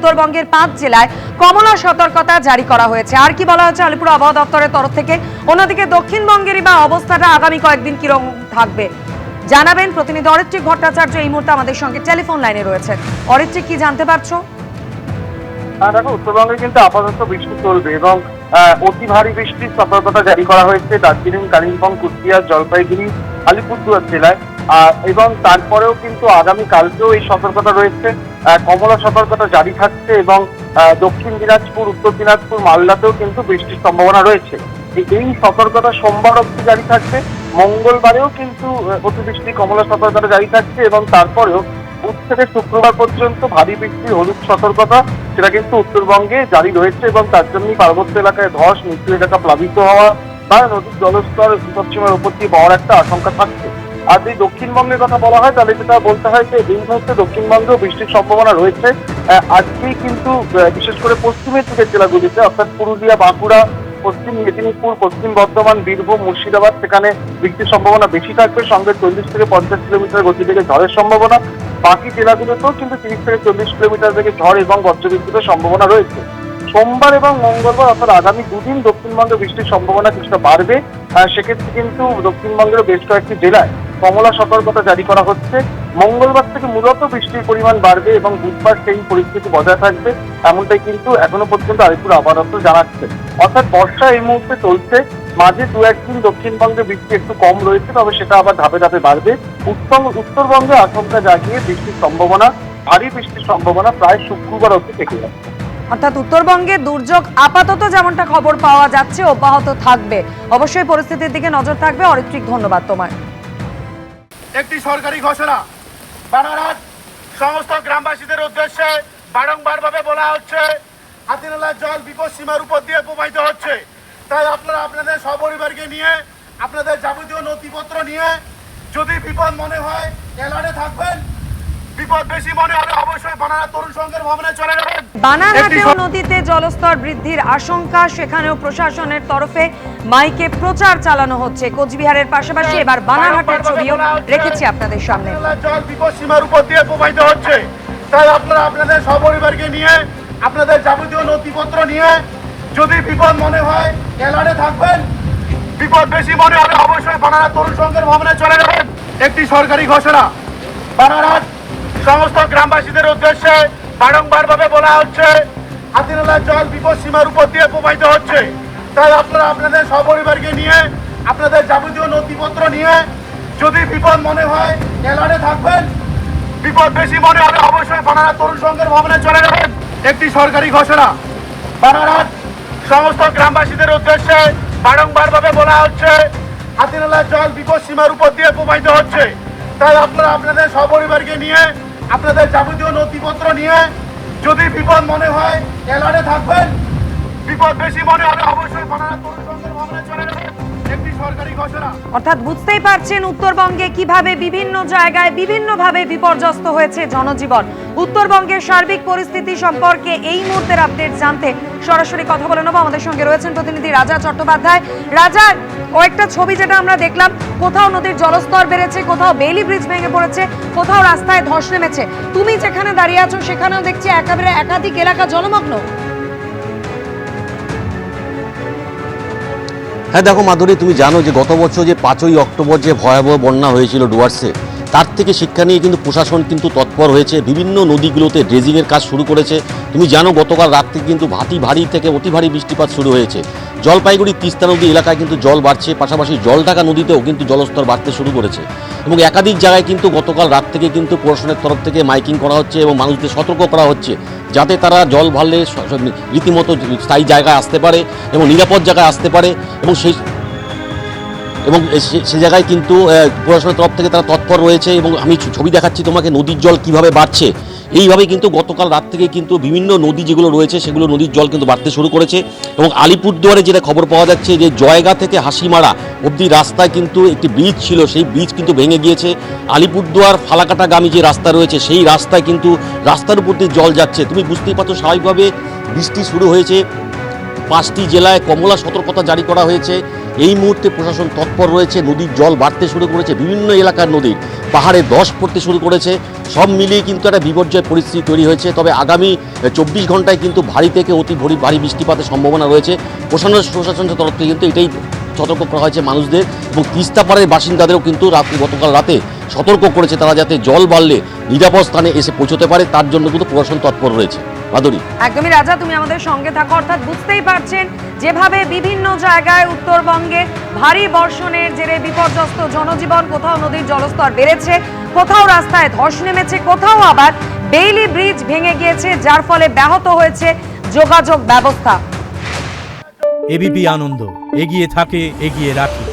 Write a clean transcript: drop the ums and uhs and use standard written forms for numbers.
উত্তরবঙ্গের 5 জেলায় কমলা সতর্কতা জারি করা হয়েছে। আর কি বলা হচ্ছে আলিপুর আবহাওয়া দপ্তরের তরফ থেকে? অন্যদিকে দক্ষিণবঙ্গেরই বা অবস্থাটা আগামী কয়েকদিন কিরকম থাকবে জানাবেন প্রতিনিধি অরিত্রিক ভট্টাচার্য এই মুহূর্তে আমাদের সঙ্গে টেলিফোন লাইনে রয়েছেন। অরিত্রিক, কি জানতে পারছো? দেখো, উত্তরবঙ্গে কিন্তু আপাতত বৃষ্টি চলবে এবং অতি ভারী বৃষ্টির সতর্কতা জারি করা হয়েছে দার্জিলিং, কালিম্পং, কুচবিহার, জলপাইগুড়ি, আলিপুরদুয়ার জেলায়। এবং তারপরেও কিন্তু আগামী কালকেও এই সতর্কতা রয়েছে। কমলা সতর্কতা জারি থাকছে এবং দক্ষিণ দিনাজপুর, উত্তর দিনাজপুর, মালদাতেও কিন্তু বৃষ্টির সম্ভাবনা রয়েছে। এই সতর্কতা সোমবার অবধি জারি থাকবে। মঙ্গলবারেও কিন্তু অতিবৃষ্টি কমলা সতর্কতা জারি থাকছে এবং তারপরেও বুধ থেকে শুক্রবার পর্যন্ত ভারী বৃষ্টির হলুদ সতর্কতা সেটা কিন্তু উত্তরবঙ্গে জারি রয়েছে এবং তার জন্যই পার্বত্য এলাকায় ধস, নিচু এলাকা প্লাবিত হওয়া বা নদীর জলস্তর বিপদসীমার উপর দিয়ে পাওয়ার একটা আশঙ্কা থাকছে। আর যদি দক্ষিণবঙ্গের কথা বলা হয় তাহলে যেটা বলতে হয় যে এই মুহূর্তে দক্ষিণবঙ্গেও বৃষ্টির সম্ভাবনা রয়েছে। আজকেই কিন্তু বিশেষ করে পশ্চিমের দিকের জেলাগুলিতে অর্থাৎ পুরুলিয়া, বাঁকুড়া, পশ্চিম মেদিনীপুর, পশ্চিম বর্ধমান, বীরভূম, মুর্শিদাবাদ সেখানে বৃষ্টির সম্ভাবনা বেশি থাকবে। সঙ্গে 40 থেকে 50 কিলোমিটার গতিবেগে ঝড়ের সম্ভাবনা। বাকি জেলাগুলোতেও কিন্তু 30 থেকে 40 কিলোমিটার বেগে ঝড় এবং বজ্রবিদ্যুতের সম্ভাবনা রয়েছে। সোমবার এবং মঙ্গলবার অর্থাৎ আগামী দুদিন দক্ষিণবঙ্গে বৃষ্টির সম্ভাবনা কিছুটা বাড়বে। সেক্ষেত্রে কিন্তু দক্ষিণবঙ্গের বেশ কয়েকটি জেলায় কমলা সতর্কতা জারি করা হচ্ছে। মঙ্গলবার থেকে মূলত বৃষ্টির পরিমাণ বাড়বে এবং বুধবার সেই পরিস্থিতি বজায় থাকবে, এমনটাই কিন্তু এখনো পর্যন্ত আলিপুর আবহাওয়া দপ্তর জানাচ্ছে। অর্থাৎ বর্ষা এই মুহূর্তে চলছে, মাঝে 2-1 দিন দক্ষিণবঙ্গে বৃষ্টি একটু কম রয়েছে, তবে সেটা আবার ধাপে ধাপে বাড়বে। উত্তরবঙ্গে আশঙ্কা জাগিয়ে বৃষ্টির সম্ভাবনা, ভারী বৃষ্টির সম্ভাবনা প্রায় শুক্রবার অবধি থেকে যাচ্ছে। অর্থাৎ উত্তরবঙ্গে দুর্যোগ আপাতত যেমনটা খবর পাওয়া যাচ্ছে অব্যাহত থাকবে। অবশ্যই পরিস্থিতির দিকে নজর থাকবে। অরিত্রিক, ধন্যবাদ তোমায়। একটি সরকারি ঘোষণা বানারহাট সমস্ত গ্রামবাসীদের উদ্দেশ্যে বারংবার ভাবে বলা হচ্ছে হাতিনালার জল বিপদ সীমার উপর দিয়ে প্রবাহিত হচ্ছে। তাই আপনারা আপনাদের সপরিবারকে নিয়ে, আপনাদের যাবতীয় নথিপত্র নিয়ে যদি বিপদ মনে হয় এলানে থাকবেন। বিপদ বেশি মনে হলে অবশ্যই বানারহাট তরুণ সংঘের ভবনে চলে যাবেন। বানারহাটেও নদীতে জলস্তর বৃদ্ধির আশঙ্কা, সেখানেও প্রশাসনের তরফে মাইকে প্রচার চালানো হচ্ছে। কোচবিহারের পাশাপাশি এবার বানারহাটের ছবিও রেখেছি আপনাদের সামনে। জল বিপদ সীমার উপর দিয়ে প্রবাহিত হচ্ছে। তাই আপনারা আপনাদের সপরিবারকে নিয়ে, আপনাদের যাবতীয় নথিপত্র নিয়ে যদি বিপদ মনে হয় এলানে থাকবেন। বিপদ বেশি মনে হলে অবশ্যই বানারহাট তরুণ সংঘের ভবনে চলে যাবেন। একটি সরকারি ঘোষণা বানারহাট সমস্ত গ্রামবাসীদের উদ্দেশ্যে বারংবার ভাবে বলা হচ্ছে হাতিনালার জল বিপদ সীমার উপর দিয়ে প্রবাহিত হচ্ছে। তাই আপনারা আপনাদের সপরিবারকে নিয়ে, আপনাদের যাবতীয় নথিপত্র নিয়ে যদি বিপদ মনে হয় এলানে থাকবেন। বিপদ বেশি মনে হলে অবশ্যই বানারহাট তরুণ সংঘের ভবনে চলে যাবেন। একটি সরকারি ঘোষণা বানারহাট সমস্ত গ্রামবাসীদের উদ্দেশ্যে বারংবার ভাবে বলা হচ্ছে হাতিনালার জল বিপদ সীমার উপর দিয়ে প্রবাহিত হচ্ছে। তাই আপনারা আপনাদের সপরিবারকে নিয়ে, আপনাদের যাবতীয় নথিপত্র নিয়ে যদি বিপদ মনে হয় এলানে থাকবেন। বিপদ বেশি মনে হলে অবশ্যই বানারহাট তরুণ সংঘের ভবনে চলে যাবেন। একটি সরকারি ঘোষণা। অর্থাৎ বুঝতেই পারছেন উত্তরবঙ্গে কিভাবে বিভিন্ন জায়গায় বিভিন্নভাবে বিপর্যস্ত হয়েছে জনজীবন। উত্তরবঙ্গের সার্বিক পরিস্থিতি সম্পর্কে এই মুহূর্তের আপডেট জানতে সরাসরি কথা বলে নেব। আমাদের সঙ্গে রয়েছেন প্রতিনিধি রাজা চট্টোপাধ্যায়। রাজা, কয়েকটা ছবি যেটা আমরা দেখলাম, কোথাও নদীর জলস্তর বেড়েছে, কোথাও বেইলি ব্রিজ ভেঙে পড়েছে, কোথাও রাস্তায় ধস নেমেছে। তুমি যেখানে দাঁড়িয়ে আছো সেখানেও দেখছি একেবারে একাধিক এলাকা জলমগ্ন। হ্যাঁ দেখো মাধুরী, তুমি জানো যে গত বছর যে 5ই অক্টোবর যে ভয়াবহ বন্যা হয়েছিল ডুয়ার্সে, তার থেকে শিক্ষা নিয়ে কিন্তু প্রশাসন কিন্তু তৎপর হয়েছে। বিভিন্ন নদীগুলোতে ড্রেজিংয়ের কাজ শুরু করেছে। তুমি জানো গতকাল রাত থেকে কিন্তু ভারী থেকে অতি ভারী বৃষ্টিপাত শুরু হয়েছে। জলপাইগুড়ি তিস্তা নদী এলাকায় কিন্তু জল বাড়ছে, পাশাপাশি জলঢাকা নদীতেও কিন্তু জলস্তর বাড়তে শুরু করেছে এবং একাধিক জায়গায় কিন্তু গতকাল রাত থেকে কিন্তু প্রশাসনের তরফ থেকে মাইকিং করা হচ্ছে এবং মানুষদের সতর্ক করা হচ্ছে যাতে তারা জল ভারলে রীতিমতো স্থায়ী জায়গায় আসতে পারে এবং নিরাপদ জায়গায় আসতে পারে এবং সে জায়গায় কিন্তু প্রশাসনের তরফ থেকে তারা তৎপর রয়েছে। এবং আমি ছবি দেখাচ্ছি তোমাকে নদীর জল কিভাবে বাড়ছে। এইভাবে কিন্তু গতকাল রাত থেকে কিন্তু বিভিন্ন নদী যেগুলো রয়েছে সেগুলো নদীর জল কিন্তু বাড়তে শুরু করেছে এবং আলিপুরদুয়ারে যেটা খবর পাওয়া যাচ্ছে যে জয়গা থেকে হাসিমারা অবধি রাস্তায় কিন্তু একটি ব্রিজ ছিল, সেই ব্রিজ কিন্তু ভেঙে গিয়েছে। আলিপুরদুয়ার ফালাকাটাগামী যে রাস্তা রয়েছে সেই রাস্তায় কিন্তু রাস্তার উপর দিয়ে জল যাচ্ছে। তুমি বুঝতেই পারছো স্বাভাবিকভাবে বৃষ্টি শুরু হয়েছে। 5টি জেলায় কমলা সতর্কতা জারি করা হয়েছে। এই মুহূর্তে প্রশাসন তৎপর রয়েছে। নদীর জল বাড়তে শুরু করেছে, বিভিন্ন এলাকার নদীর পাহাড়ে ধস পড়তে শুরু করেছে সব মিলিয়ে কিন্তু একটা বিপর্যয় পরিস্থিতি তৈরি হয়েছে। তবে আগামী 24 ঘন্টায় কিন্তু ভারী থেকে অতি ভারী বৃষ্টিপাতের সম্ভাবনা রয়েছে। প্রশাসনের তরফ থেকে কিন্তু এটাই সতর্ক করা হয়েছে মানুষদের, এবং তিস্তাপাড়ের বাসিন্দাদেরও কিন্তু গতকাল রাতে সতর্ক করেছে তারা যাতে জল বাড়লে নিরাপদ স্থানে এসে পৌঁছতে পারে, তার জন্য কিন্তু প্রশাসন তৎপর রয়েছে। মাধুরী, একদমই রাজা, তুমি আমাদের সঙ্গে থাকো। অর্থাৎ বুঝতেই পারছেন যেভাবে বিভিন্ন জায়গায় উত্তরবঙ্গে ভারী বর্ষণের জেরে বিপর্যস্ত জনজীবন, কোথাও নদীর জলস্তর বেড়েছে, কোথাও রাস্তায় ধস নেমেছে, কোথাও আবার বেইলি ব্রিজ ভেঙে গিয়েছে, যার ফলে ব্যাহত হয়েছে যোগাযোগ ব্যবস্থা। এবিপি আনন্দ, এগিয়ে থাকে, এগিয়ে রাখে।